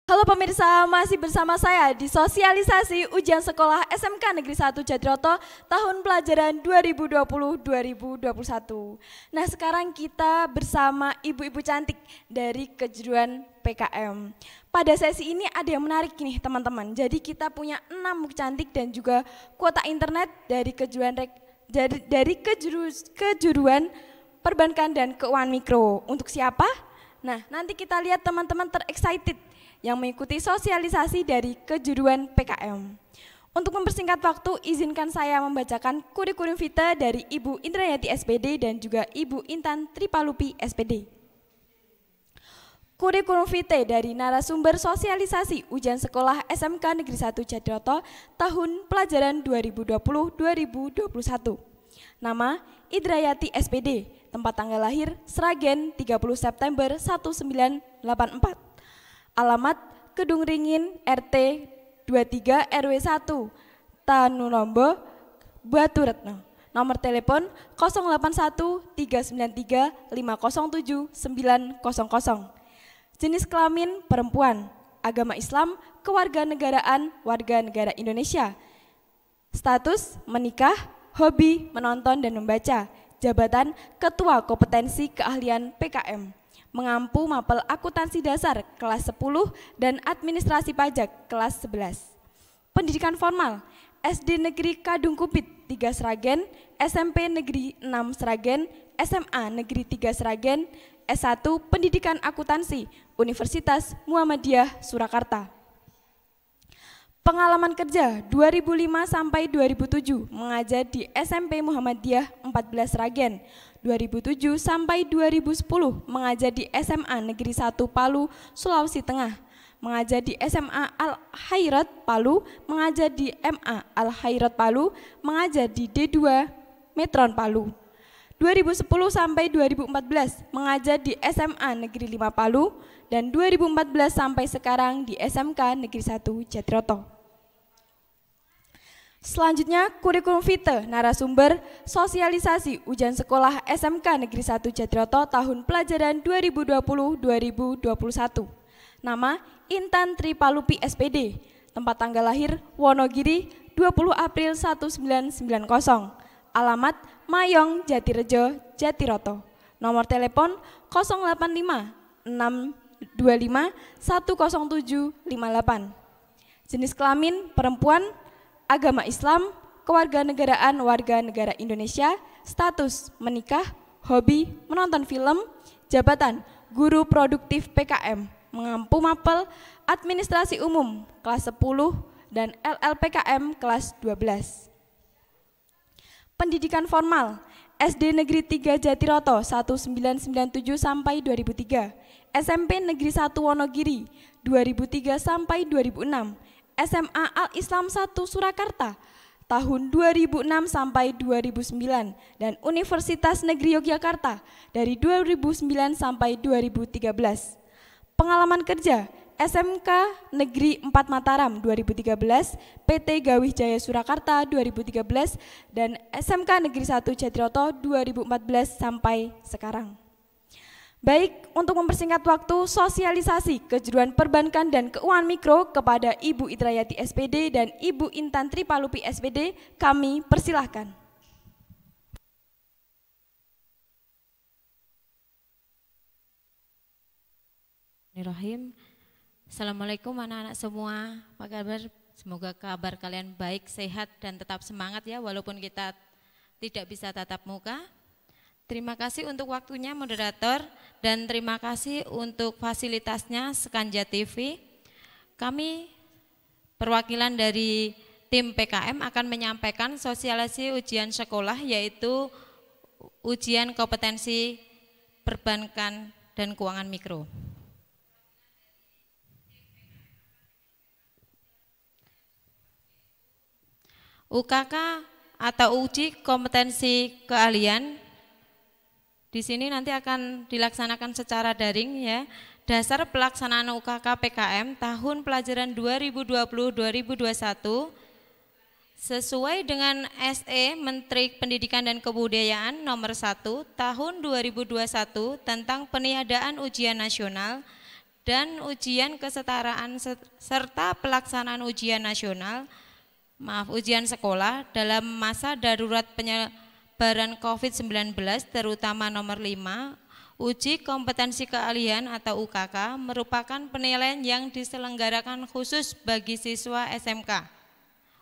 Halo pemirsa, masih bersama saya di sosialisasi ujian sekolah SMK Negeri 1 Jatiroto tahun pelajaran 2020-2021. Nah, sekarang kita bersama ibu-ibu cantik dari kejuruan PKM. Pada sesi ini ada yang menarik nih teman-teman. Jadi kita punya 6 buku cantik dan juga kuota internet dari kejuruan perbankan dan keuangan mikro. Untuk siapa? Nah, nanti kita lihat teman-teman terexcited yang mengikuti sosialisasi dari kejuruan PKM. Untuk mempersingkat waktu, izinkan saya membacakan kurikulum vitae dari Ibu Indrayati SPD dan juga Ibu Intan Tripalupi SPD. Kurikulum vitae dari narasumber sosialisasi ujian sekolah SMK Negeri 1 Jatiroto tahun pelajaran 2020-2021. Nama Indrayati SPD, tempat tanggal lahir Sragen 30 September 1984. Alamat Kedung Ringin RT 23 RW 1 Tanunombo Batu Retno. Nomor telepon 081 393 507 900. Jenis kelamin perempuan. Agama Islam, kewarganegaraan warga negara Indonesia. Status menikah, hobi menonton dan membaca. Jabatan Ketua Kompetensi Keahlian PKM. Mengampu mapel akuntansi dasar kelas 10 dan administrasi pajak kelas 11. Pendidikan formal, SD Negeri Kadung Kupit 3 Sragen, SMP Negeri 6 Sragen, SMA Negeri 3 Sragen, S1 Pendidikan Akuntansi, Universitas Muhammadiyah Surakarta. Pengalaman kerja 2005 sampai 2007 mengajar di SMP Muhammadiyah 14 Sragen. 2007 sampai 2010 mengajar di SMA Negeri 1 Palu, Sulawesi Tengah. Mengajar di SMA Al-Khairat Palu, mengajar di MA Al-Khairat Palu, mengajar di D2 Metron Palu. 2010 sampai 2014 mengajar di SMA Negeri 5 Palu dan 2014 sampai sekarang di SMK Negeri 1 Jatiroto. Selanjutnya, kurikulum vitae narasumber sosialisasi ujian sekolah SMK Negeri 1 Jatiroto tahun pelajaran 2020-2021. Nama Intan Tripalupi SPD, tempat tanggal lahir Wonogiri 20 April 1990. Alamat Mayong Jatirejo Jatiroto. Nomor telepon 085 625 10758. Jenis kelamin perempuan. Agama Islam, kewarganegaraan warga negara Indonesia, status menikah, hobi menonton film, jabatan guru produktif PKM, mengampu mapel administrasi umum kelas 10 dan LLPKM kelas 12. Pendidikan formal, SD Negeri 3 Jatiroto 1997 sampai 2003, SMP Negeri 1 Wonogiri 2003 sampai 2006. SMA Al-Islam 1 Surakarta tahun 2006 sampai 2009 dan Universitas Negeri Yogyakarta dari 2009 sampai 2013. Pengalaman kerja SMK Negeri 4 Mataram 2013, PT Gawih Jaya Surakarta 2013 dan SMK Negeri 1 Jatiroto 2014 sampai sekarang. Baik, untuk mempersingkat waktu, sosialisasi kejuruan perbankan dan keuangan mikro kepada Ibu Indrayati SPD dan Ibu Intan Tripalupi SPD, kami persilahkan. Bismillahirrahmanirrahim. Assalamualaikum anak-anak semua, apa kabar? Semoga kabar kalian baik, sehat dan tetap semangat ya, walaupun kita tidak bisa tatap muka. Terima kasih untuk waktunya moderator dan terima kasih untuk fasilitasnya Skanja TV. Kami perwakilan dari tim PKM akan menyampaikan sosialisasi ujian sekolah yaitu ujian kompetensi perbankan dan keuangan mikro. UKK atau uji kompetensi keahlian di sini nanti akan dilaksanakan secara daring ya. Dasar pelaksanaan UKK PKM tahun pelajaran 2020-2021 sesuai dengan SE Menteri Pendidikan dan Kebudayaan nomor 1 tahun 2021 tentang peniadaan ujian nasional dan ujian kesetaraan serta pelaksanaan ujian nasional, ujian sekolah dalam masa darurat penyebaran COVID-19 terutama nomor 5, uji kompetensi keahlian atau UKK merupakan penilaian yang diselenggarakan khusus bagi siswa SMK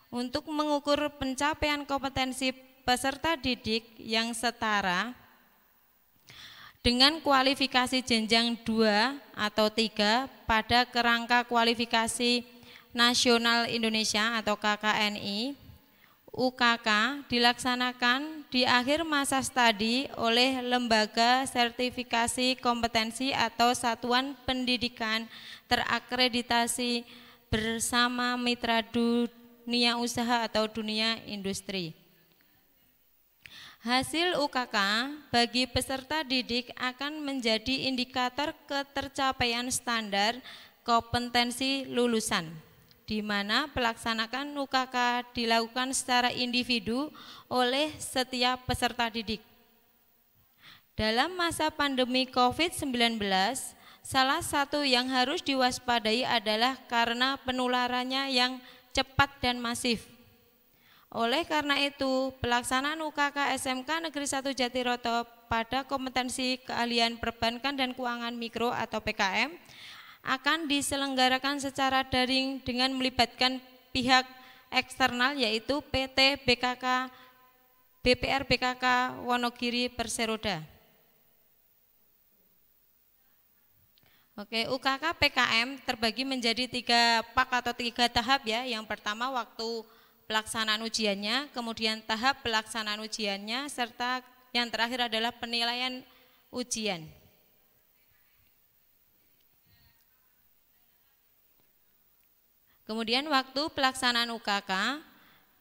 untuk mengukur pencapaian kompetensi peserta didik yang setara dengan kualifikasi jenjang 2 atau 3 pada kerangka kualifikasi nasional Indonesia atau KKNI. UKK dilaksanakan di akhir masa studi oleh lembaga sertifikasi kompetensi atau satuan pendidikan terakreditasi bersama mitra dunia usaha atau dunia industri. Hasil UKK bagi peserta didik akan menjadi indikator ketercapaian standar kompetensi lulusan, di mana pelaksanaan UKK dilakukan secara individu oleh setiap peserta didik. Dalam masa pandemi COVID-19, salah satu yang harus diwaspadai adalah karena penularannya yang cepat dan masif. Oleh karena itu, pelaksanaan UKK SMK Negeri 1 Jatiroto pada kompetensi keahlian perbankan dan keuangan mikro atau PKM akan diselenggarakan secara daring dengan melibatkan pihak eksternal yaitu PT BKK BPR BKK Wonogiri Perseroda. Oke, UKK PKM terbagi menjadi 3 pak atau 3 tahap ya. Yang pertama waktu pelaksanaan ujiannya, kemudian tahap pelaksanaan ujiannya, serta yang terakhir adalah penilaian ujian. Kemudian waktu pelaksanaan UKK,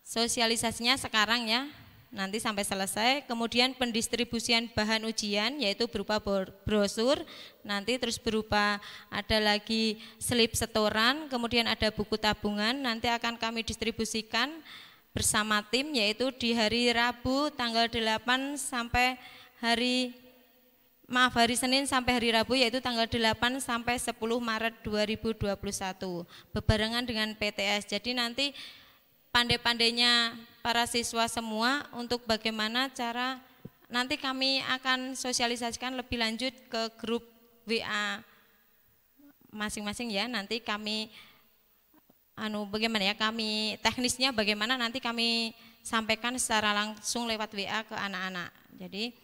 sosialisasinya sekarang ya, nanti sampai selesai. Kemudian pendistribusian bahan ujian yaitu berupa brosur, nanti terus berupa ada lagi slip setoran, kemudian ada buku tabungan, nanti akan kami distribusikan bersama tim yaitu di hari Rabu tanggal 8 sampai hari Senin sampai hari Rabu yaitu tanggal 8 sampai 10 Maret 2021 bebarengan dengan PTS. Jadi nanti pandai-pandainya para siswa semua untuk bagaimana cara nanti kami akan sosialisasikan lebih lanjut ke grup WA masing-masing ya. Nanti kami bagaimana ya, kami teknisnya bagaimana nanti kami sampaikan secara langsung lewat WA ke anak-anak. Jadi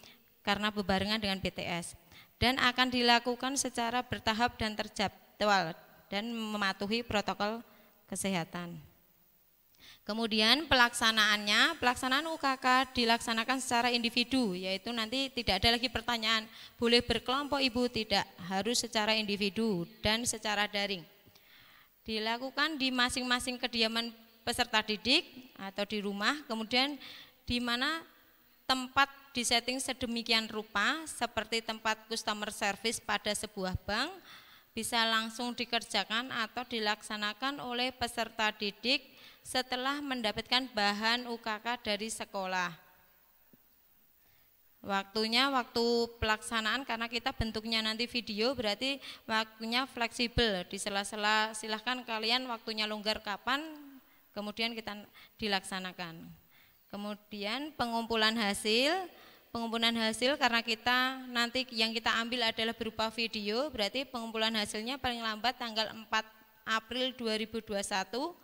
karena bebarengan dengan BTS dan akan dilakukan secara bertahap dan terjadwal dan mematuhi protokol kesehatan. Kemudian pelaksanaan UKK dilaksanakan secara individu, yaitu nanti tidak ada lagi pertanyaan boleh berkelompok ibu, tidak, harus secara individu dan secara daring. Dilakukan di masing-masing kediaman peserta didik atau di rumah, kemudian di mana tempat disetting sedemikian rupa seperti tempat customer service pada sebuah bank bisa langsung dikerjakan atau dilaksanakan oleh peserta didik setelah mendapatkan bahan UKK dari sekolah. Waktunya waktu pelaksanaan karena kita bentuknya nanti video berarti waktunya fleksibel, di sela-sela silahkan kalian waktunya longgar kapan kemudian kita dilaksanakan. Kemudian pengumpulan hasil karena kita nanti yang kita ambil adalah berupa video, berarti pengumpulan hasilnya paling lambat tanggal 4 April 2021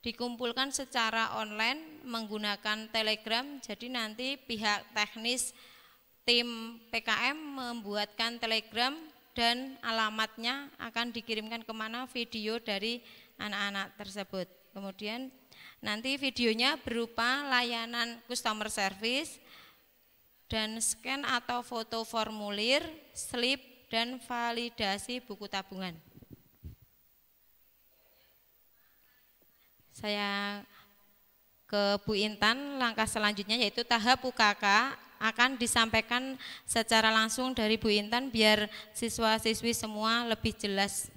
dikumpulkan secara online menggunakan Telegram. Jadi nanti pihak teknis tim PKM membuatkan Telegram dan alamatnya akan dikirimkan kemana video dari anak-anak tersebut. Kemudian nanti videonya berupa layanan customer service dan scan atau foto formulir, slip, dan validasi buku tabungan. Saya ke Bu Intan, langkah selanjutnya yaitu tahap UKK akan disampaikan secara langsung dari Bu Intan biar siswa-siswi semua lebih jelas.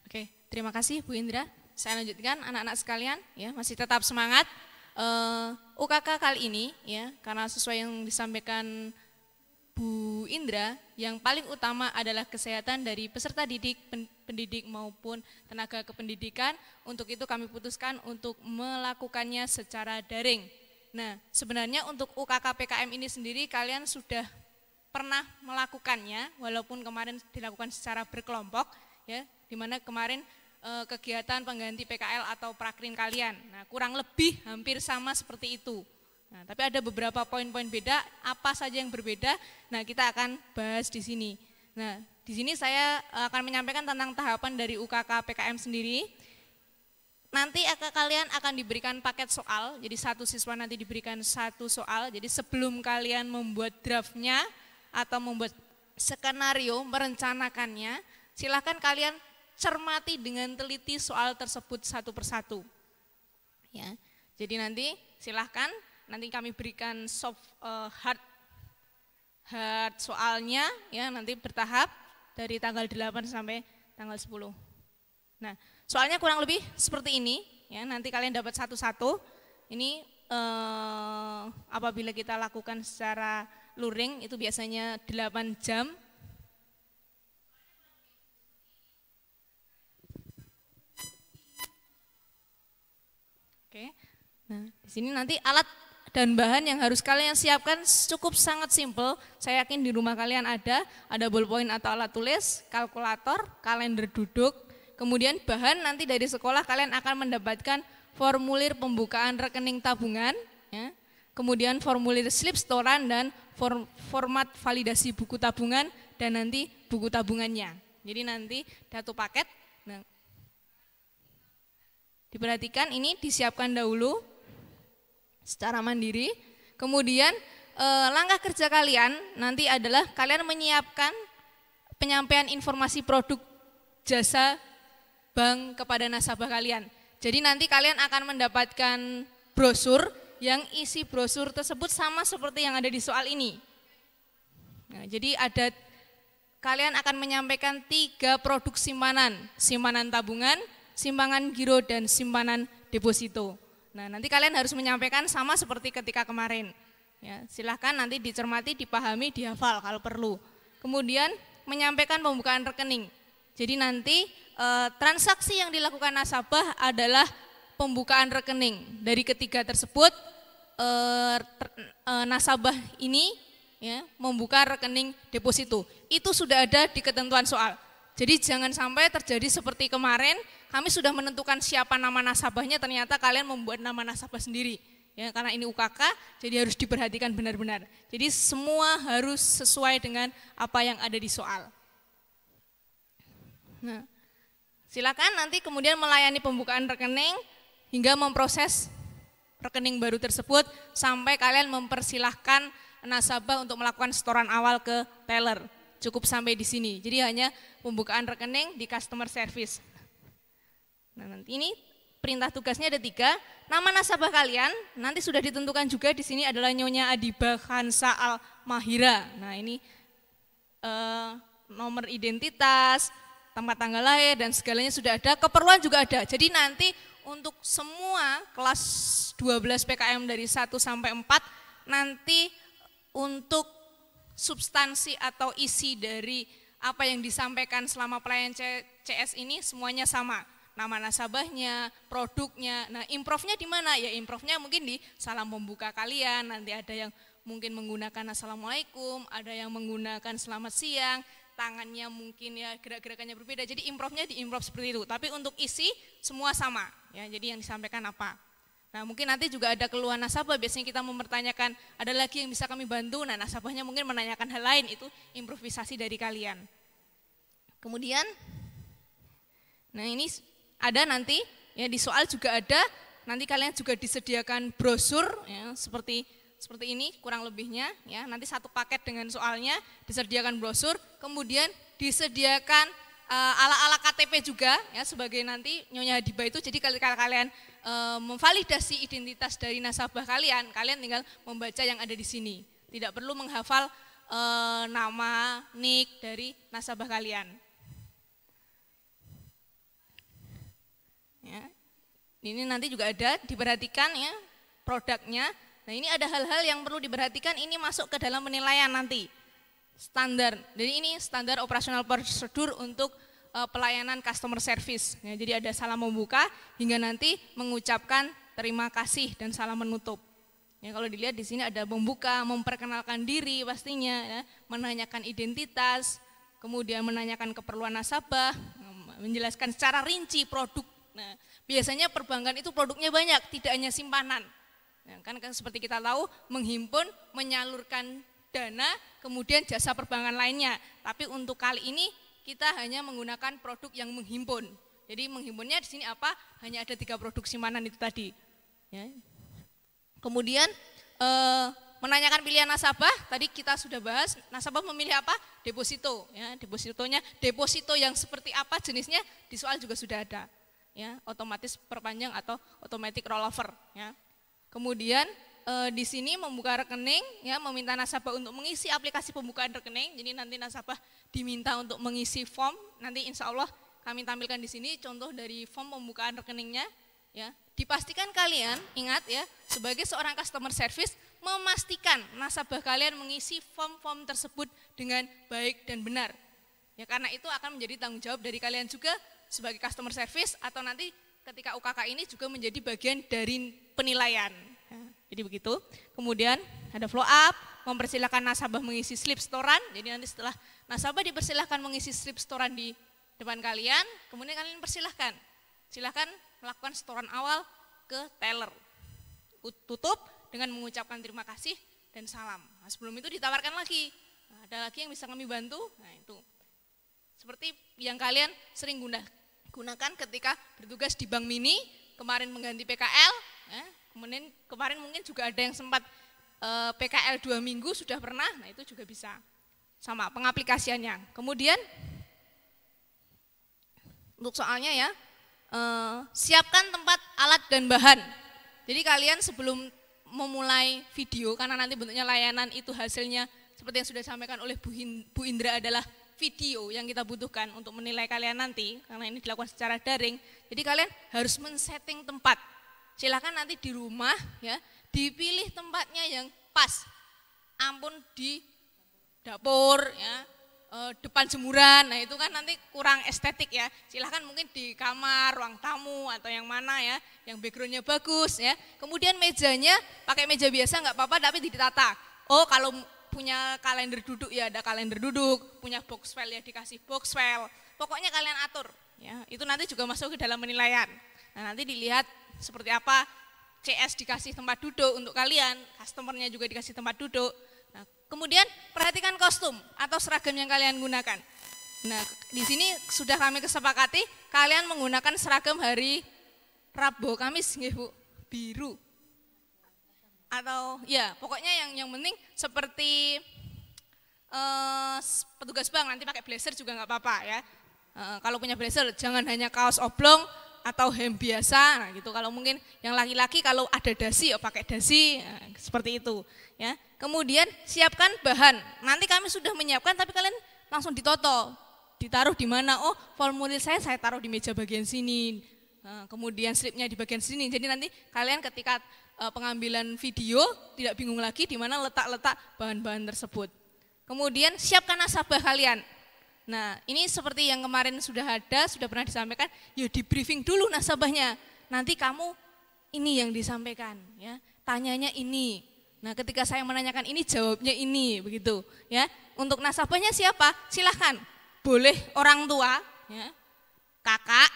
Oke, terima kasih Bu Indra. saya lanjutkan anak-anak sekalian, ya masih tetap semangat. UKK kali ini, ya karena sesuai yang disampaikan Bu Indra, yang paling utama adalah kesehatan dari peserta didik, pendidik maupun tenaga kependidikan. Untuk itu kami putuskan untuk melakukannya secara daring. Nah, sebenarnya untuk UKK PKM ini sendiri kalian sudah pernah melakukannya, walaupun kemarin dilakukan secara berkelompok, ya, di mana kemarin kegiatan pengganti PKL atau prakrin kalian. Nah, kurang lebih hampir sama seperti itu. Nah, tapi ada beberapa poin-poin beda, apa saja yang berbeda, nah kita akan bahas di sini. Nah, di sini saya akan menyampaikan tentang tahapan dari UKK PKM sendiri. Nanti kalian akan diberikan paket soal, jadi satu siswa nanti diberikan satu soal, jadi sebelum kalian membuat draftnya atau membuat skenario, merencanakannya, silakan kalian cermati dengan teliti soal tersebut satu persatu. Ya, jadi nanti silahkan. Nanti kami berikan hard soalnya, ya nanti bertahap dari tanggal 8 sampai tanggal 10. Nah, soalnya kurang lebih seperti ini, ya nanti kalian dapat satu-satu. Ini apabila kita lakukan secara luring itu biasanya 8 jam. Oke. Nah, di sini nanti alat dan bahan yang harus kalian siapkan cukup sangat simpel. Saya yakin di rumah kalian ada ballpoint atau alat tulis, kalkulator, kalender duduk. Kemudian bahan nanti dari sekolah kalian akan mendapatkan formulir pembukaan rekening tabungan, ya. Kemudian formulir slip setoran dan format validasi buku tabungan dan nanti buku tabungannya. Jadi nanti satu paket. Nah, diperhatikan ini disiapkan dahulu secara mandiri. Kemudian langkah kerja kalian nanti adalah kalian menyiapkan penyampaian informasi produk jasa bank kepada nasabah kalian. Jadi nanti kalian akan mendapatkan brosur yang isi brosur tersebut sama seperti yang ada di soal ini. Nah, jadi kalian akan menyampaikan 3 produk simpanan tabungan, simpanan giro dan simpanan deposito. Nah, nanti kalian harus menyampaikan sama seperti ketika kemarin. Ya, silahkan nanti dicermati, dipahami, dihafal kalau perlu. Kemudian menyampaikan pembukaan rekening. Jadi nanti transaksi yang dilakukan nasabah adalah pembukaan rekening. Dari ketiga tersebut nasabah ini, ya, membuka rekening deposito. Itu sudah ada di ketentuan soal. Jadi jangan sampai terjadi seperti kemarin, kami sudah menentukan siapa nama nasabahnya, ternyata kalian membuat nama nasabah sendiri. Ya, karena ini UKK, jadi harus diperhatikan benar-benar. Jadi semua harus sesuai dengan apa yang ada di soal. Nah, silakan nanti kemudian melayani pembukaan rekening hingga memproses rekening baru tersebut sampai kalian mempersilahkan nasabah untuk melakukan setoran awal ke teller. Cukup sampai di sini. Jadi hanya pembukaan rekening di customer service. Nah, nanti ini perintah tugasnya ada 3. Nama nasabah kalian nanti sudah ditentukan juga di sini adalah Nyonya Adiba Khansa Al Mahira. Nah, ini nomor identitas, tempat tanggal lahir dan segalanya sudah ada. Keperluan juga ada. Jadi nanti untuk semua kelas 12 PKM dari 1 sampai 4 nanti untuk substansi atau isi dari apa yang disampaikan selama pelayanan CS ini semuanya sama. Nama nasabahnya, produknya. Nah, improvnya di mana? Ya improvnya mungkin di salam pembuka kalian. Nanti ada yang mungkin menggunakan assalamualaikum, ada yang menggunakan selamat siang, tangannya mungkin ya gerak-gerakannya berbeda. Jadi improvnya di improv seperti itu. Tapi untuk isi semua sama. Ya, jadi yang disampaikan apa? Nah, mungkin nanti juga ada keluhan nasabah, biasanya kita mempertanyakan, ada lagi yang bisa kami bantu, nah nasabahnya mungkin menanyakan hal lain, itu improvisasi dari kalian. Kemudian, nah ini ada nanti, ya di soal juga ada, nanti kalian juga disediakan brosur, ya, seperti ini kurang lebihnya, ya nanti satu paket dengan soalnya, disediakan brosur, kemudian disediakan ala-ala KTP juga, ya sebagai nanti Nyonya Hadiba itu, jadi kalau kalian memvalidasi identitas dari nasabah kalian tinggal membaca yang ada di sini. Tidak perlu menghafal nama, nik dari nasabah kalian. Ya. Ini nanti juga ada diperhatikan ya produknya. Nah ini ada hal-hal yang perlu diperhatikan, ini masuk ke dalam penilaian nanti. Standar, jadi ini standar operasional prosedur untuk pelayanan customer service. Ya, jadi ada salam membuka hingga nanti mengucapkan terima kasih dan salam menutup. Ya, kalau dilihat di sini ada membuka, memperkenalkan diri pastinya, ya, menanyakan identitas, kemudian menanyakan keperluan nasabah, menjelaskan secara rinci produk. Nah, biasanya perbankan itu produknya banyak, tidak hanya simpanan. Nah, kan seperti kita tahu, menghimpun, menyalurkan dana, kemudian jasa perbankan lainnya. Tapi untuk kali ini kita hanya menggunakan produk yang menghimpun. Jadi menghimpunnya di sini apa? Hanya ada 3 produk simpanan itu tadi. Ya. Kemudian menanyakan pilihan nasabah, tadi kita sudah bahas, nasabah memilih apa? Deposito. Ya, depositonya, deposito yang seperti apa jenisnya, di soal juga sudah ada. Ya, otomatis perpanjang atau automatic rollover. Ya. Kemudian di sini membuka rekening, ya, meminta nasabah untuk mengisi aplikasi pembukaan rekening. Jadi nanti nasabah diminta untuk mengisi form. Nanti insya Allah kami tampilkan di sini contoh dari form pembukaan rekeningnya. Ya, dipastikan kalian ingat ya, sebagai seorang customer service memastikan nasabah kalian mengisi form-form tersebut dengan baik dan benar. Ya, karena itu akan menjadi tanggung jawab dari kalian juga sebagai customer service atau nanti ketika UKK ini juga menjadi bagian dari penilaian. Ya, jadi begitu. Kemudian ada flow up, mempersilahkan nasabah mengisi slip setoran. Jadi nanti setelah nasabah dipersilahkan mengisi slip setoran di depan kalian, kemudian kalian persilahkan. Silahkan melakukan setoran awal ke teller. Tutup dengan mengucapkan terima kasih dan salam. Nah, sebelum itu ditawarkan lagi. Nah, ada lagi yang bisa kami bantu. Nah, itu. Seperti yang kalian sering gunakan ketika bertugas di Bank Mini, kemarin mengganti PKL, ya, kemudian kemarin mungkin juga ada yang sempat PKL 2 minggu sudah pernah, nah itu juga bisa. Sama pengaplikasiannya. Kemudian untuk soalnya ya, siapkan tempat, alat dan bahan. Jadi kalian sebelum memulai video, karena nanti bentuknya layanan itu hasilnya seperti yang sudah disampaikan oleh Bu Indra adalah video yang kita butuhkan untuk menilai kalian nanti, karena ini dilakukan secara daring. Jadi kalian harus men-setting tempat. Silakan nanti di rumah ya, dipilih tempatnya yang pas. Ampun di dapur ya, depan jemuran, nah itu kan nanti kurang estetik ya. Silahkan mungkin di kamar, ruang tamu atau yang mana ya, yang backgroundnya bagus ya. Kemudian mejanya pakai meja biasa nggak apa-apa tapi ditata. Oh kalau punya kalender duduk ya ada kalender duduk, punya box file ya dikasih box file. Pokoknya kalian atur ya. Itu nanti juga masuk ke dalam penilaian. Nah nanti dilihat seperti apa, CS dikasih tempat duduk untuk kalian, customernya juga dikasih tempat duduk. Nah, kemudian perhatikan kostum atau seragam yang kalian gunakan. Nah, di sini sudah kami kesepakati kalian menggunakan seragam hari Rabu, Kamis, nggih Bu, biru. Atau ya, pokoknya yang penting seperti petugas bank nanti pakai blazer juga nggak apa-apa ya. Kalau punya blazer jangan hanya kaos oblong atau hem biasa, nah gitu. Kalau mungkin yang laki-laki kalau ada dasi ya pakai dasi, nah, seperti itu ya. Kemudian siapkan bahan. Nanti kami sudah menyiapkan tapi kalian langsung ditoto. Ditaruh di mana? Oh, formulir saya taruh di meja bagian sini. Nah, kemudian slipnya di bagian sini. Jadi nanti kalian ketika pengambilan video tidak bingung lagi di mana letak-letak bahan-bahan tersebut. Kemudian siapkan nasabah kalian. Nah, ini seperti yang kemarin sudah ada, sudah pernah disampaikan, ya di briefing dulu nasabahnya. Nanti kamu ini yang disampaikan ya. Tanyanya ini. Nah, ketika saya menanyakan ini jawabnya ini begitu ya. Untuk nasabahnya siapa? Silahkan. Boleh orang tua ya. Kakak,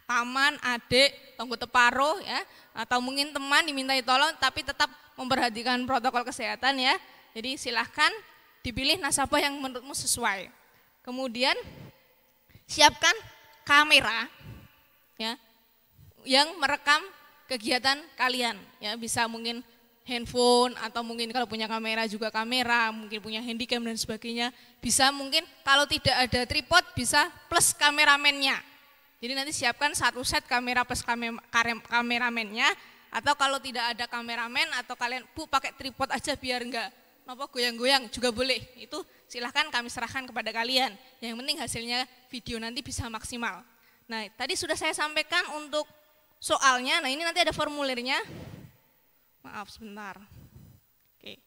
paman, adik, tonggo teparo ya, atau mungkin teman dimintai tolong tapi tetap memperhatikan protokol kesehatan ya. Jadi silahkan dipilih nasabah yang menurutmu sesuai. Kemudian siapkan kamera ya yang merekam kegiatan kalian ya, bisa mungkin handphone atau mungkin kalau punya kamera juga kamera, mungkin punya handycam dan sebagainya. Bisa mungkin kalau tidak ada tripod bisa plus kameramennya. Jadi nanti siapkan satu set kamera plus kameramennya, atau kalau tidak ada kameramen atau kalian Bu pakai tripod aja biar enggak goyang-goyang juga boleh. Itu silahkan kami serahkan kepada kalian. Yang penting hasilnya video nanti bisa maksimal. Nah, tadi sudah saya sampaikan untuk soalnya. Nah, ini nanti ada formulirnya. Maaf sebentar. Oke.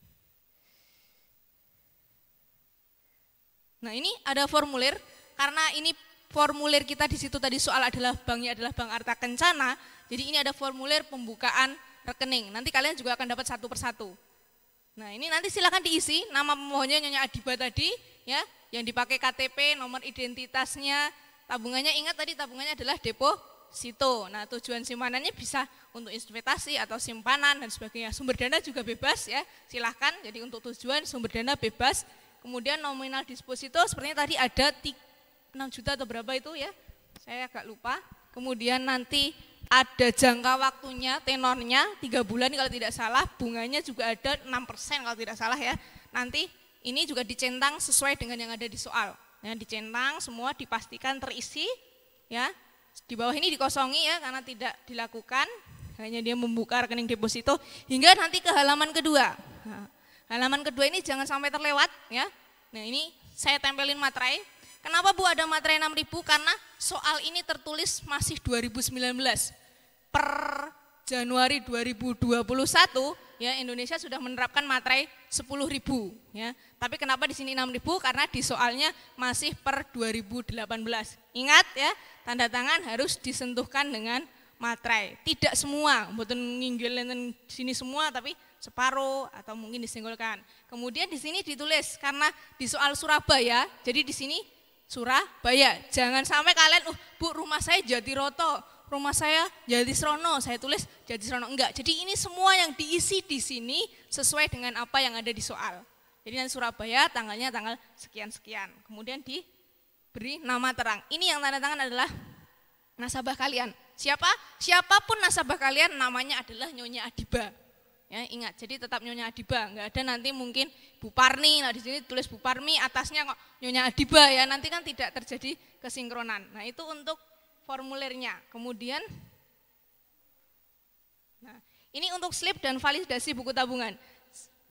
Nah, ini ada formulir karena ini formulir kita di situ tadi soal adalah banknya adalah Bank Arta Kencana. Jadi ini ada formulir pembukaan rekening. Nanti kalian juga akan dapat satu persatu. Nah, ini nanti silakan diisi nama pemohonnya Nyonya Adiba tadi ya, yang dipakai KTP, nomor identitasnya, tabungannya ingat tadi tabungannya adalah deposito. Nah, tujuan simpanannya bisa untuk investasi atau simpanan dan sebagainya. Sumber dana juga bebas ya, silahkan. Jadi untuk tujuan sumber dana bebas. Kemudian nominal deposito sepertinya tadi ada 6 juta atau berapa itu ya, saya agak lupa. Kemudian nanti ada jangka waktunya, tenornya 3 bulan kalau tidak salah, bunganya juga ada 6% kalau tidak salah ya. Nanti ini juga dicentang sesuai dengan yang ada di soal. Ya, dicentang semua dipastikan terisi ya. Di bawah ini dikosongi ya karena tidak dilakukan, hanya dia membuka rekening deposito hingga nanti ke halaman kedua. Nah, halaman kedua ini jangan sampai terlewat ya. Nah, ini saya tempelin materai. Kenapa Bu ada materai 6.000? Karena soal ini tertulis masih 2019. Per Januari 2021 ya Indonesia sudah menerapkan materai 10.000 ya. Tapi kenapa di sini 6.000? Karena di soalnya masih per 2018. Ingat ya, tanda tangan harus disentuhkan dengan materai. Tidak semua, mboten nginggil di sini semua tapi separuh atau mungkin disenggolkan. Kemudian di sini ditulis karena di soal Surabaya, jadi di sini Surabaya. Jangan sampai kalian, Bu rumah saya Jatiroto, rumah saya Jatisrono, saya tulis Jatisrono, enggak. Jadi ini semua yang diisi di sini sesuai dengan apa yang ada di soal. Jadi nanti Surabaya tanggalnya tanggal sekian-sekian. Kemudian diberi nama terang. Ini yang tanda tangan adalah nasabah kalian. Siapapun nasabah kalian namanya adalah Nyonya Adiba. Ya, ingat, jadi tetap Nyonya Adiba, enggak ada nanti mungkin Bu Parni, nah di sini tulis Bu Parmi, atasnya kok Nyonya Adiba ya, nanti kan tidak terjadi kesinkronan. Nah, itu untuk formulirnya. Kemudian nah, ini untuk slip dan validasi buku tabungan.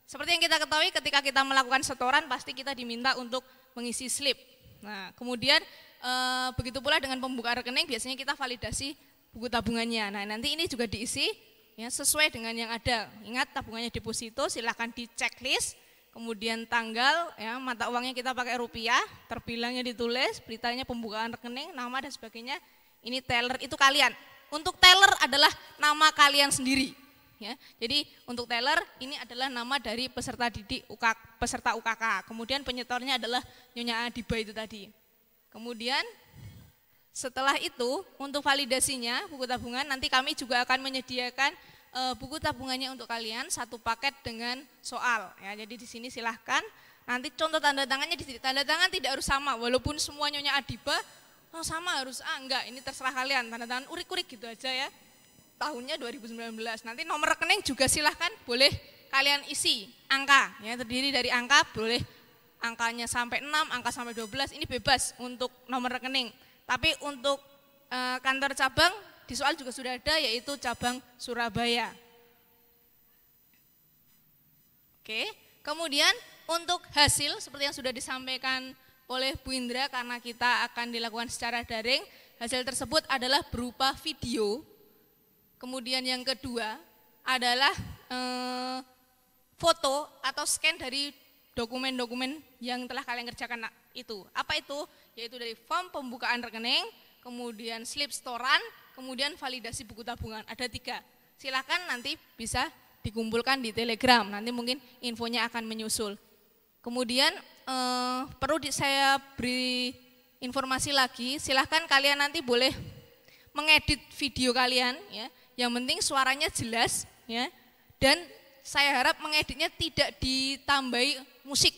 Seperti yang kita ketahui ketika kita melakukan setoran pasti kita diminta untuk mengisi slip. Nah, kemudian begitu pula dengan pembukaan rekening biasanya kita validasi buku tabungannya. Nah, nanti ini juga diisi ya sesuai dengan yang ada. Ingat tabungannya deposito, silahkan di checklist. Kemudian tanggal ya, mata uangnya kita pakai rupiah, terbilangnya ditulis, beritanya pembukaan rekening, nama dan sebagainya. Ini teller itu kalian. Untuk teller adalah nama kalian sendiri. Ya, jadi untuk teller ini adalah nama dari peserta didik peserta UKK. Kemudian penyetornya adalah Nyonya Adiba itu tadi. Kemudian setelah itu untuk validasinya buku tabungan nanti kami juga akan menyediakan buku tabungannya untuk kalian satu paket dengan soal. Ya, jadi di sini silahkan nanti contoh tanda tangannya di sini. Tanda tangan tidak harus sama walaupun semua Nyonya Adiba sama harus enggak, ini terserah kalian. Tanda tangan urik-urik gitu aja ya. Tahunnya 2019. Nanti nomor rekening juga silahkan boleh kalian isi angka ya, terdiri dari angka, boleh angkanya sampai 6, angka sampai 12, ini bebas untuk nomor rekening. Tapi untuk kantor cabang di soal juga sudah ada yaitu cabang Surabaya. Oke, kemudian untuk hasil seperti yang sudah disampaikan oleh Bu Indra karena kita akan dilakukan secara daring, hasil tersebut adalah berupa video. Kemudian yang kedua adalah foto atau scan dari dokumen-dokumen yang telah kalian kerjakan itu. Apa itu? Yaitu dari form pembukaan rekening, kemudian slip setoran, kemudian validasi buku tabungan. Ada 3. Silakan nanti bisa dikumpulkan di Telegram. Nanti mungkin infonya akan menyusul. Kemudian perlu saya beri informasi lagi. Silakan kalian nanti boleh mengedit video kalian ya. Yang penting suaranya jelas ya. Dan saya harap mengeditnya tidak ditambahi musik.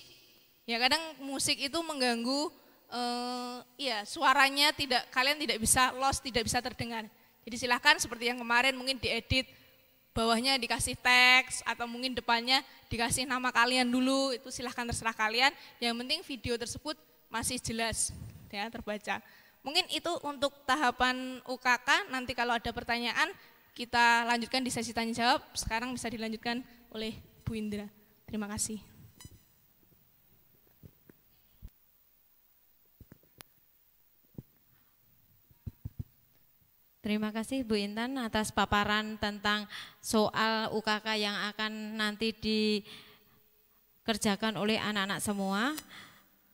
Ya, kadang musik itu mengganggu ya suaranya kalian tidak bisa lost, tidak bisa terdengar. Jadi silahkan seperti yang kemarin mungkin diedit bawahnya dikasih teks atau mungkin depannya dikasih nama kalian dulu, itu silahkan terserah kalian. Yang penting video tersebut masih jelas ya terbaca. Mungkin itu untuk tahapan UKK. Nanti kalau ada pertanyaan kita lanjutkan di sesi tanya jawab. Sekarang bisa dilanjutkan oleh Bu Indra. Terima kasih. Terima kasih Bu Intan atas paparan tentang soal UKK yang akan nanti dikerjakan oleh anak-anak semua.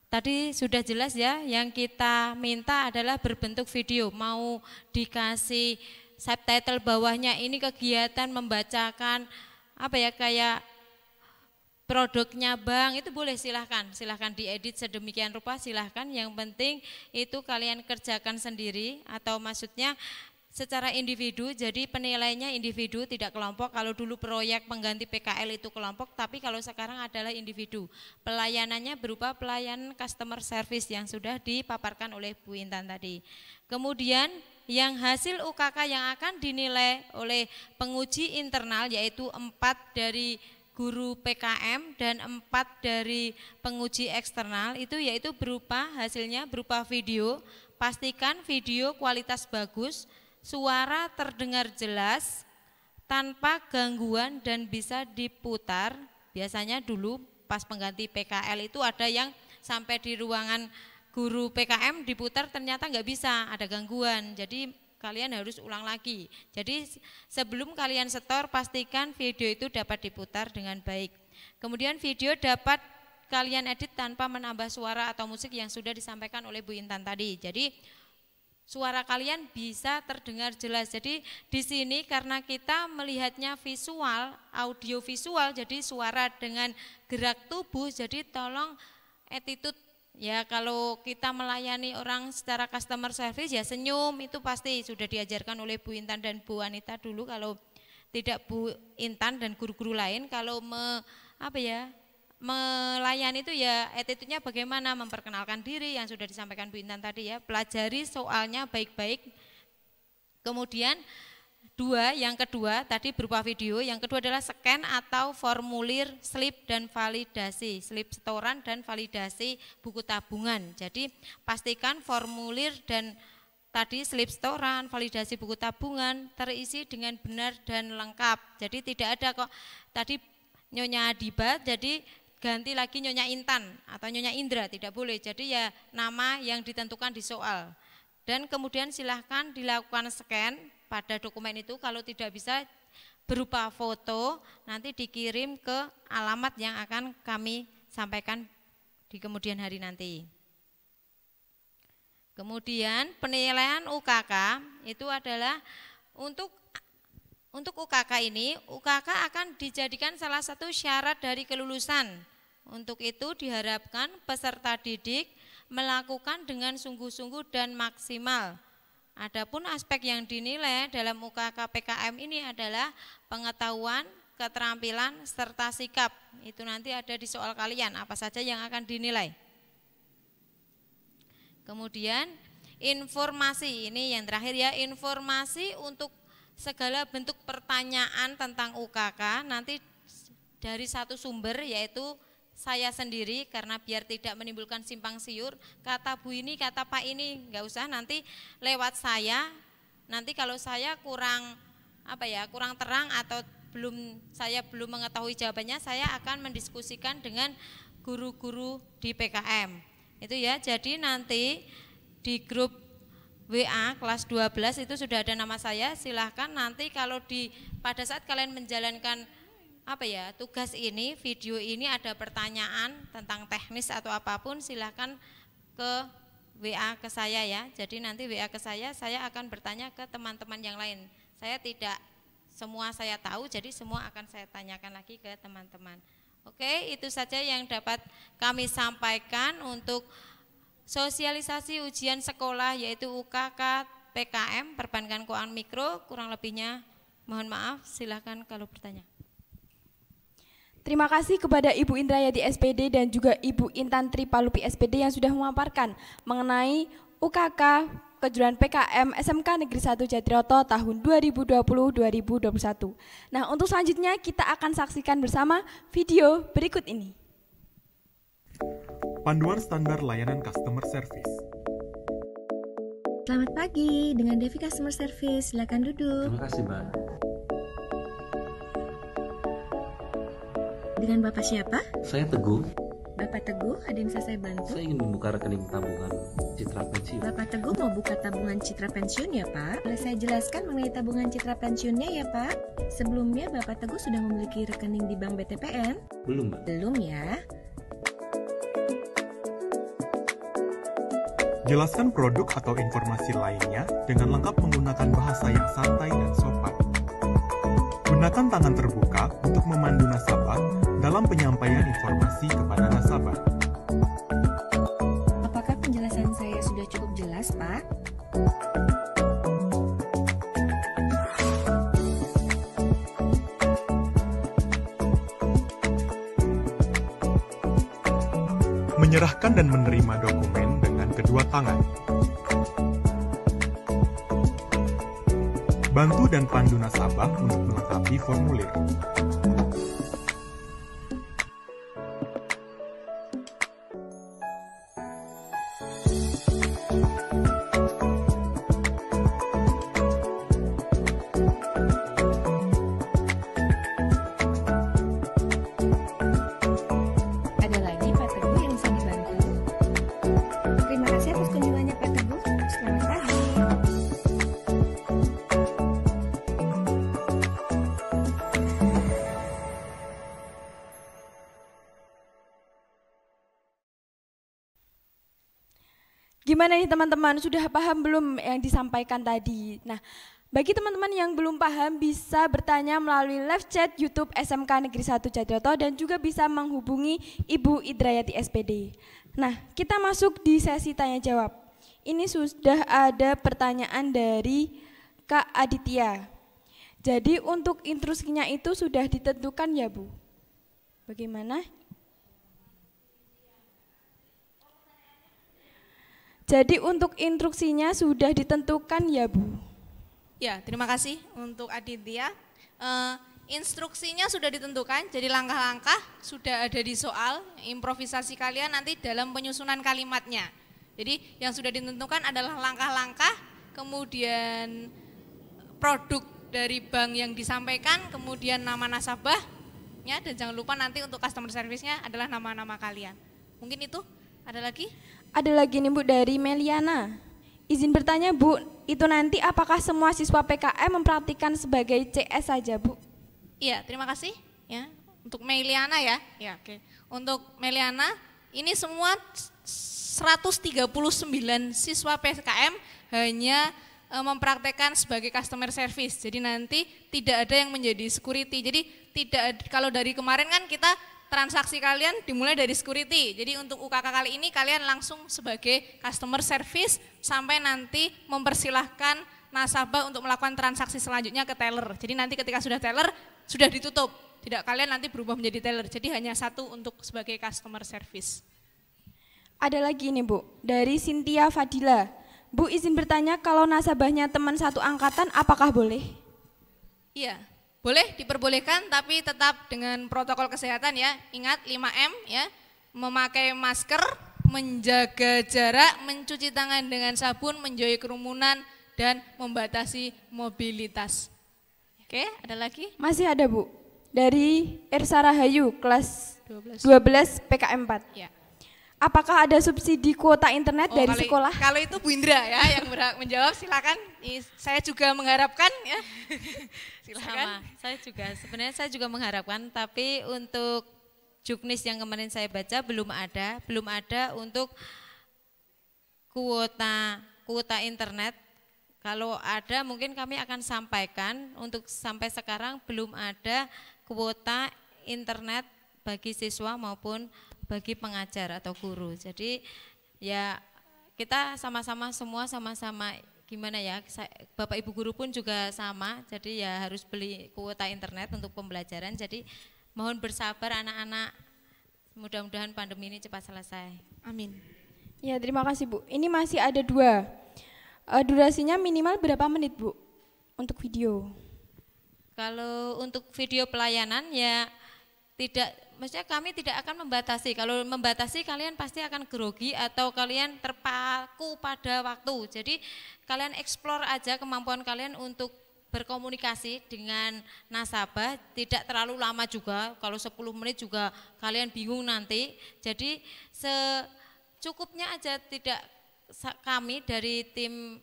Tadi sudah jelas ya, yang kita minta adalah berbentuk video, mau dikasih subtitle bawahnya ini kegiatan membacakan apa ya, kayak produknya bank, itu boleh, silahkan diedit sedemikian rupa, silahkan. Yang penting itu kalian kerjakan sendiri, atau maksudnya secara individu, jadi penilainya individu tidak kelompok. Kalau dulu proyek pengganti PKL itu kelompok, tapi kalau sekarang adalah individu. Pelayanannya berupa pelayanan customer service yang sudah dipaparkan oleh Bu Intan tadi. Kemudian yang hasil UKK yang akan dinilai oleh penguji internal yaitu 4 dari guru PKM dan 4 dari penguji eksternal, itu yaitu berupa hasilnya berupa video. Pastikan video kualitas bagus, suara terdengar jelas, tanpa gangguan dan bisa diputar. Biasanya dulu pas pengganti PKL itu ada yang sampai di ruangan guru PKM diputar, ternyata nggak bisa, ada gangguan. Jadi kalian harus ulang lagi. Jadi sebelum kalian setor, pastikan video itu dapat diputar dengan baik. Kemudian video dapat kalian edit tanpa menambah suara atau musik yang sudah disampaikan oleh Bu Intan tadi. Jadi suara kalian bisa terdengar jelas. Jadi di sini karena kita melihatnya visual, audio visual, jadi suara dengan gerak tubuh, jadi tolong attitude ya, kalau kita melayani orang secara customer service ya senyum, itu pasti sudah diajarkan oleh Bu Intan dan Bu Anita dulu. Kalau tidak Bu Intan dan guru-guru lain, kalau melayani itu ya attitude-nya bagaimana, memperkenalkan diri yang sudah disampaikan Bu Intan tadi ya, pelajari soalnya baik-baik. Kemudian yang kedua tadi berupa video, yang kedua adalah scan atau formulir slip dan validasi, slip setoran dan validasi buku tabungan. Jadi pastikan formulir dan tadi slip setoran, validasi buku tabungan terisi dengan benar dan lengkap. Jadi tidak ada kok tadi Nyonya Adiba, jadi ganti lagi Nyonya Intan atau Nyonya Indra, tidak boleh. Jadi ya nama yang ditentukan di soal. Dan kemudian silahkan dilakukan scan pada dokumen itu, kalau tidak bisa berupa foto, nanti dikirim ke alamat yang akan kami sampaikan di kemudian hari nanti. Kemudian penilaian UKK itu adalah untuk UKK ini, UKK akan dijadikan salah satu syarat dari kelulusan. Untuk itu diharapkan peserta didik melakukan dengan sungguh-sungguh dan maksimal. Adapun aspek yang dinilai dalam UKK PKM ini adalah pengetahuan, keterampilan, serta sikap. Itu nanti ada di soal kalian, apa saja yang akan dinilai. Kemudian informasi, ini yang terakhir ya, informasi untuk segala bentuk pertanyaan tentang UKK nanti dari satu sumber, yaitu saya sendiri, karena biar tidak menimbulkan simpang siur, kata Bu ini, kata Pak ini, enggak usah, nanti lewat saya. Nanti kalau saya kurang terang atau saya belum mengetahui jawabannya, saya akan mendiskusikan dengan guru-guru di PKM. Itu ya, jadi nanti di grup WA kelas 12 itu sudah ada nama saya, silahkan nanti kalau pada saat kalian menjalankan tugas ini, video ini ada pertanyaan tentang teknis atau apapun, silahkan ke WA ke saya ya. Jadi nanti WA ke saya akan bertanya ke teman-teman yang lain. Saya tidak semua saya tahu, jadi semua akan saya tanyakan lagi ke teman-teman. Oke, itu saja yang dapat kami sampaikan untuk sosialisasi ujian sekolah, yaitu UKK PKM Perbankan Keuangan Mikro. Kurang lebihnya mohon maaf, silahkan kalau bertanya. Terima kasih kepada Ibu Indrayati SPD dan juga Ibu Intan Tripalupi SPD yang sudah memaparkan mengenai UKK kejuruan PKM SMK Negeri 1 Jatiroto tahun 2020-2021. Nah, untuk selanjutnya kita akan saksikan bersama video berikut ini. Panduan standar layanan customer service. Selamat pagi, dengan Devi Customer Service, silakan duduk. Terima kasih, Mbak. Dengan Bapak siapa? Saya Teguh. Bapak Teguh, ada yang bisa saya bantu? Saya ingin membuka rekening tabungan Citra Pensiun. Bapak Teguh mau buka tabungan Citra Pensiun ya Pak? Boleh saya jelaskan mengenai tabungan Citra Pensiunnya ya Pak? Sebelumnya Bapak Teguh sudah memiliki rekening di Bank BTPN? Belum, Mbak. Belum ya? Jelaskan produk atau informasi lainnya dengan lengkap menggunakan bahasa yang santai dan sopan. Gunakan tangan terbuka untuk memandu nasabah dalam penyampaian informasi kepada nasabah. Apakah penjelasan saya sudah cukup jelas Pak? Menyerahkan dan menerima dokumen dengan kedua tangan. Bantu dan pandu nasabah untuk melengkapi formulir. Ada lagi Pak Teguh yang bisa dibantu? Terima kasih atas kunjungannya Pak Teguh. Selamat pagi. Gimana nih teman-teman, sudah paham belum yang disampaikan tadi? Nah, bagi teman-teman yang belum paham bisa bertanya melalui live chat YouTube SMK Negeri 1 Jatiroto dan juga bisa menghubungi Ibu Idrayati SPD. Nah, kita masuk di sesi tanya jawab. Ini sudah ada pertanyaan dari Kak Aditya. Jadi untuk instruksinya itu sudah ditentukan ya Bu? Bagaimana? Jadi untuk instruksinya sudah ditentukan ya Bu? Ya, terima kasih untuk Aditya. Instruksinya sudah ditentukan, jadi langkah-langkah sudah ada di soal, improvisasi kalian nanti dalam penyusunan kalimatnya. Jadi yang sudah ditentukan adalah langkah-langkah, kemudian produk dari bank yang disampaikan, kemudian nama nasabahnya, dan jangan lupa nanti untuk customer service-nya adalah nama-nama kalian. Mungkin itu, ada lagi? Ada lagi nih Bu dari Meliana. Izin bertanya Bu, itu nanti apakah semua siswa PKM mempraktikkan sebagai CS saja Bu? Iya, terima kasih ya. Untuk Meliana ya. Ya, oke. Untuk Meliana, ini semua 139 siswa PKM hanya mempraktekkan sebagai customer service. Jadi nanti tidak ada yang menjadi security. Jadi tidak, kalau dari kemarin kan kita transaksi kalian dimulai dari security. Jadi untuk UKK kali ini kalian langsung sebagai customer service sampai nanti mempersilahkan nasabah untuk melakukan transaksi selanjutnya ke teller. Jadi nanti ketika sudah teller sudah ditutup. Tidak kalian nanti berubah menjadi teller. Jadi hanya satu untuk sebagai customer service. Ada lagi nih Bu, dari Cynthia Fadila. Bu izin bertanya kalau nasabahnya teman satu angkatan apakah boleh? Iya. Boleh diperbolehkan tapi tetap dengan protokol kesehatan ya. Ingat 5M ya. Memakai masker, menjaga jarak, mencuci tangan dengan sabun, menjauhi kerumunan dan membatasi mobilitas. Oke, ada lagi? Masih ada Bu. Dari Ersa Rahayu kelas 12 PKM 4. Ya. Apakah ada subsidi kuota internet dari sekolah? Kalau itu Bu Indra ya yang berhak menjawab, silakan. Saya juga mengharapkan ya. Sama, Silakan. sebenarnya saya juga mengharapkan, tapi untuk Juknis yang kemarin saya baca belum ada untuk kuota internet. Kalau ada mungkin kami akan sampaikan, untuk sampai sekarang belum ada kuota internet bagi siswa maupun bagi pengajar atau guru. Jadi ya kita sama-sama gimana ya, Bapak Ibu guru pun juga sama, jadi ya harus beli kuota internet untuk pembelajaran. Jadi mohon bersabar anak-anak, mudah-mudahan pandemi ini cepat selesai. Amin. Ya terima kasih Bu. Ini masih ada 2. Durasinya minimal berapa menit Bu untuk video? Kalau untuk video pelayanan ya tidak, maksudnya kami tidak akan membatasi. Kalau membatasi kalian pasti akan grogi atau kalian terpaku pada waktu. Jadi kalian explore aja kemampuan kalian untuk berkomunikasi dengan nasabah, tidak terlalu lama juga, kalau 10 menit juga kalian bingung nanti. Jadi secukupnya aja, tidak kami dari tim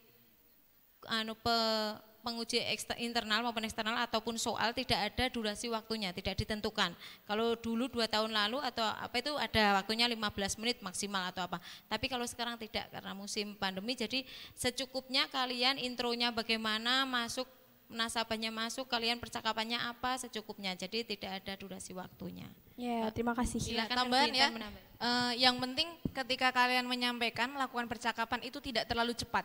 penguji internal maupun eksternal ataupun soal tidak ada durasi waktunya, tidak ditentukan. Kalau dulu 2 tahun lalu atau apa itu ada waktunya 15 menit maksimal atau apa. Tapi kalau sekarang tidak karena musim pandemi, jadi secukupnya kalian intronya bagaimana, masuk nasabahnya masuk, kalian percakapannya apa secukupnya. Jadi tidak ada durasi waktunya. Ya, terima kasih. Silakan tambahan ya. Yang penting ketika kalian menyampaikan, melakukan percakapan itu tidak terlalu cepat.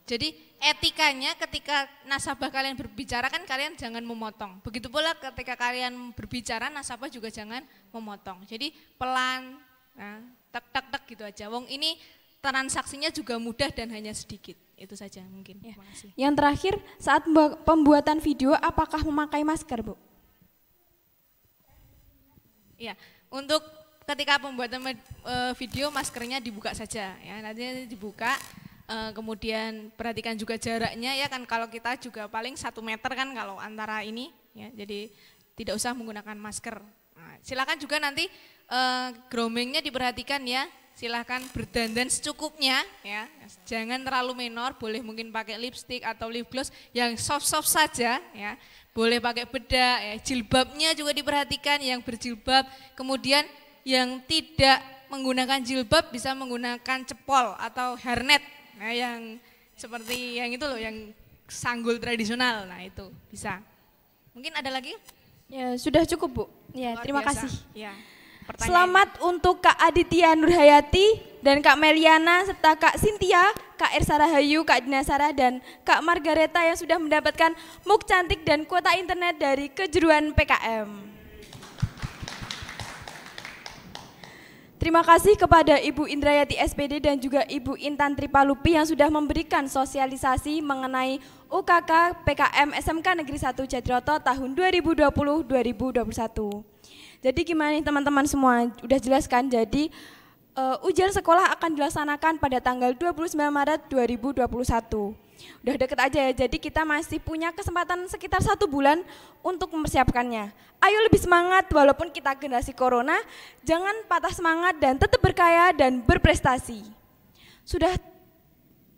Jadi etikanya ketika nasabah kalian berbicara kan kalian jangan memotong. Begitu pula ketika kalian berbicara nasabah juga jangan memotong. Jadi pelan, nah, tek gitu aja. Wong ini transaksinya juga mudah dan hanya sedikit. Itu saja mungkin. Ya. Terima kasih. Yang terakhir, saat pembuatan video apakah memakai masker, Bu? Iya, untuk ketika pembuatan video maskernya dibuka saja ya. Nanti dibuka. Kemudian perhatikan juga jaraknya ya kan, kalau kita juga paling 1 meter kan kalau antara ini ya, jadi tidak usah menggunakan masker. Nah, silakan juga nanti groomingnya diperhatikan ya, silakan berdandan secukupnya ya, jangan terlalu menor, boleh mungkin pakai lipstick atau lip gloss yang soft saja ya, boleh pakai bedak ya, jilbabnya juga diperhatikan yang berjilbab, kemudian yang tidak menggunakan jilbab bisa menggunakan cepol atau hairnet. Nah, yang seperti yang itu loh, yang sanggul tradisional, nah itu bisa. Mungkin ada lagi? Ya, sudah cukup, Bu. Ya, Luar terima biasa. kasih. Ya, Selamat untuk Kak Aditya Nurhayati dan Kak Meliana serta Kak Cynthia, Kak Ersa Rahayu, Kak Dina Sarah dan Kak Margareta yang sudah mendapatkan muk cantik dan kuota internet dari kejuruan PKM. Terima kasih kepada Ibu Indrayati SPD dan juga Ibu Intan Tripalupi yang sudah memberikan sosialisasi mengenai UKK PKM SMK Negeri 1 Jatiroto tahun 2020-2021. Jadi gimana nih teman-teman semua, udah jelas kan? Jadi ujian sekolah akan dilaksanakan pada tanggal 29 Maret 2021. Udah deket aja ya, jadi kita masih punya kesempatan sekitar 1 bulan untuk mempersiapkannya. Ayo lebih semangat, walaupun kita generasi corona, jangan patah semangat dan tetap berkaya dan berprestasi. Sudah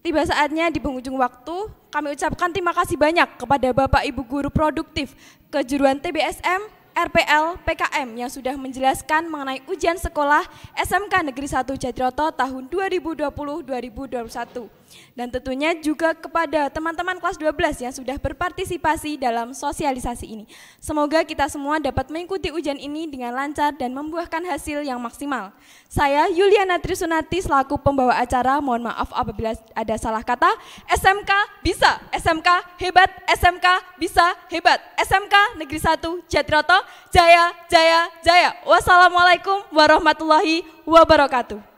tiba saatnya di penghujung waktu, kami ucapkan terima kasih banyak kepada Bapak Ibu Guru Produktif Kejuruan TBSM, RPL, PKM yang sudah menjelaskan mengenai ujian sekolah SMK Negeri 1 Jatiroto tahun 2020-2021. Dan tentunya juga kepada teman-teman kelas 12 yang sudah berpartisipasi dalam sosialisasi ini. Semoga kita semua dapat mengikuti ujian ini dengan lancar dan membuahkan hasil yang maksimal. Saya Yuliana Trisunati selaku pembawa acara, mohon maaf apabila ada salah kata. SMK bisa, SMK hebat, SMK bisa hebat. SMK Negeri 1 Jatiroto, jaya, jaya, jaya. Wassalamualaikum warahmatullahi wabarakatuh.